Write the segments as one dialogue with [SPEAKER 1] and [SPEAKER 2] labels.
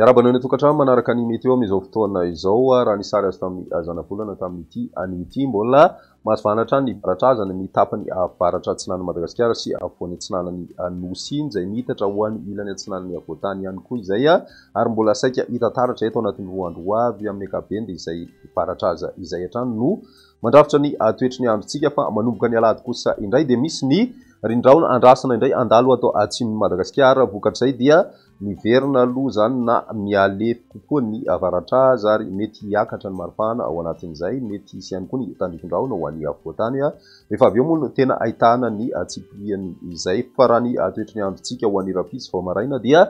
[SPEAKER 1] Miarabana ny tokantrano manaraka ny meteo amin'izao fotoana izao raha ny sary azy tamin'ny zana-bolana tamin'ity an'ity mbola mahazovanatra ny baratrazana ny tapany avaratra atsinan'ny Madagasikara sy afovoany atsinanany Nosy iny izay mitatra ho an'ny ilany atsinanany avoatany ihany koa izay ary mbola saika hita taratra eto anatin'ny roa andro ho avy amin'ny ankapobeny dia izay baratraza izay hatrany no mandrafitra ny toetry ny androntsika fa manomboka ny alahady kosa indray dia misy ny rindraona andrasana indray andalo atao atsin'ny Madagasikara vokatr'izay dia miverina aloha zany na mialefy kokoa ny avaratraza ary mety hiakatra ny maripana ao anatin'izay mety hisy ihany koa ny tandrifin-drahona ho an'ny afovoantany rehefa avy eo moa no tena ahitana ny atsipliany izay fa raha ny toetry ny androntsika ho an'ny rapisy vao maraina dia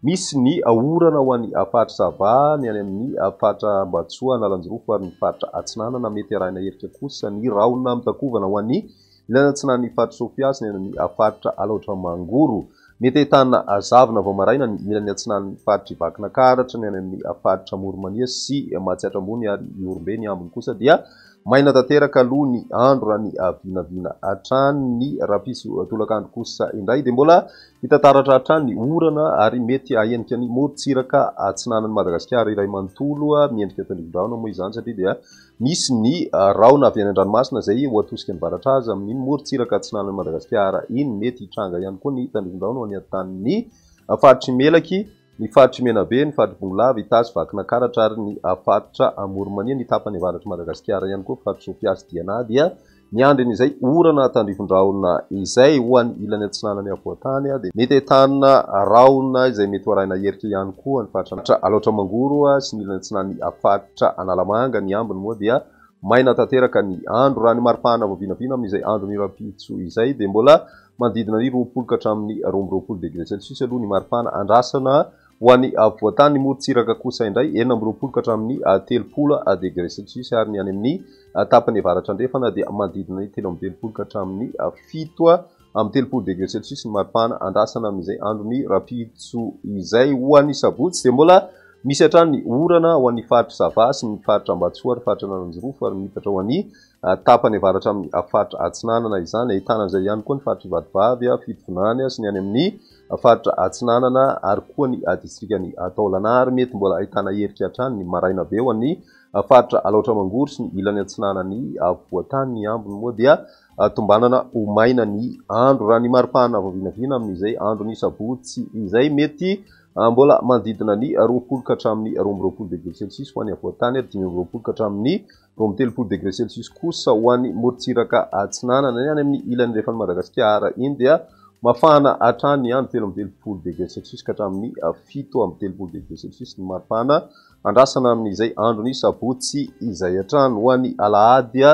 [SPEAKER 1] misy ny orana ho an'ny faritra Sava ny any amin'ny faritra Ambatsoa Analanjorofo ary ny faritra Atsinanana mety arahina herika kosa ny rahona mitakovana ho an'ny ilana atsinan'ny faritra Sofia sy ny amin'ny faritra Alaotra Mangoro mety ahitana zavona vao maraina ny ilany atsinan'ny faritra Ivakinankaratra ny any amin'ny faritra Morimania sy Matsiatra Ambony ary Iorombe ny ambiny kosa dia maina tanteraka aloha ny andro raha ny vinavina hatrany ny rapisy tolakandro kosa indray dia mbola hitataratra hatrany ny orana ary mety ahenika ny morontsiraka atsinanan'ny Madagasikara iray manontolo miendrika tandrifin-drahona moa izany satria dia misy ny rahona avy any an-dranomasina izay ho atosika ny baratraza amin'iny morontsiraka atsinanan'ny Madagasikara iny mety hitranga ihany koa ny tandrifin-drahona ho any an-tanin'ny faritry Melaky ny faritry Menabe ny faritry Bongolava Itasy Vakinankaratra ary ny faritra Morimania ny tapany avaratry Madagasikara ihany koa faritra Sofia sy Diana dia miandriny izay orana tandrifin-drahona izay ho an'ny ilany atsinanany afovoantany dia mety ahitana rahona izay mety ho arahina herika ihany koa ny faritra Alaotra Mangoro sy ny ilany atsinan'ny faritra Analamanga ny ambiny moa dia maina tanteraka ny andro raha ny maripana vao vinavina amin'izay andro ny rapitso izay dia mbola manodidina ny 20 ka hatramin'ny 12 degré celsius aloha ny maripana andrasana ho an'ny afovoantany ny morontsiraka kosa indray 19 ka hatramin'ny 30 degré celsius ary ny any amin'ny tapany avaratra andrefana dia manodidina ny 13 ka hatramin'ny 7 degré celsius ny maripana andrasana amin'izay andro ny rapitso izay ho an'ny sabotsy dia mbola misy hatrany ny orana ho an'ny faritra Sava sy ny faritra Ambatsoa ary faritra Analanjorofo ary mitatra ho an'ny tapany avaratra amin'ny faritra Atsinanana izany ahitana izay ihany koa ny faritra Ivatovavy Fitovonany sy ny any amin'ny faritra Atsinanana ary koa ny distrikany Taolana ary mety mbola ahitana herika hatrany ny maraina be ho an'ny faritra Alaotra Mangoro sy ny ilany atsinanany afovoantany ny ambiny moa dia tombanana ho maina ny andro raha ny maripana vao vinavina amin'izay andro ny sabotsy izay mety mbola manodidina ny 20 ka hatramin'ny 12 degré celsius ho an'ny afovoantany ary 19 ka hatramin'ny 13 degré celsius kosa ho an'ny morontsiraka atsinanana ny any amin'ny ilany rehefa ny Madagasikara iny dia mafana hatrany ny andro 13 degré celsius ka hatramin'ny 17 degré celsius ny maripana andrasana amin'izay andro ny sabotsy izay hatrany ho an'ny alahady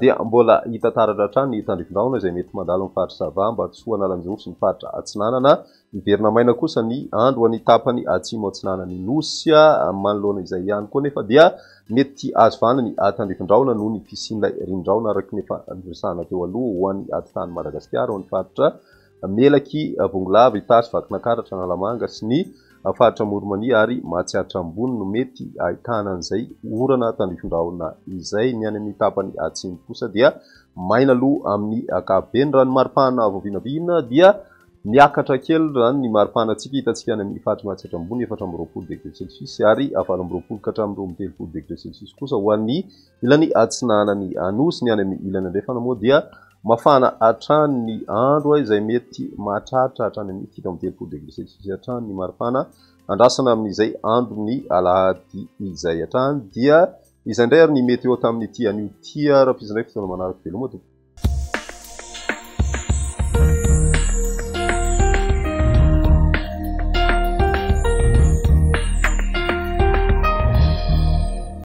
[SPEAKER 1] dia mbola hita taratra hatrany ny tandrifin-drahona izay mety mandalo amin'ny faritra Sava Ambatsoa Analanjorofo sy ny faritra Atsinanana miverina maina kosa ny andro ho an'ny tapany atsimo atsinanany Nosy manoloana izay ihany koa nefa dia mety azo vana ny tandrifin-drahona noho ny fisian'ilay rindraona araka ny efa niresahana teo aloha ho an'ny tany Madagasikara ho an'ny faritra Melaky Bongolava Itasy Vakinankaratra Analamanga sy ny faritra Morimania ary Matsiatra Ambony no mety ahitana an'izay orana tandrifin-drahona izay ny any amin'ny tapany atsimo kosa dia maina aloha amin'ny ankapobeny raha ny maripana vao vinavina dia miakatra kely raha ny maripanantsika hitantsika any amin'ny faritra Matsiatra Ambony 14 degré celsius ary 20 ka hatramin'ny 13 degré celsius kosa ho an'ny ilany atsinanany Nosy ny any amin'ny ilany andrefana moa dia mafana hatrany ny andro izay mety mahatratra hatrany amin'ny 17 degré celsius hatrany ny maripana andrasana amin'izay andro ny alahady izay hatrany dia izay indray ary ny meteo tamin'ity an'io tia raha fizy indray fotoana manaraka veloma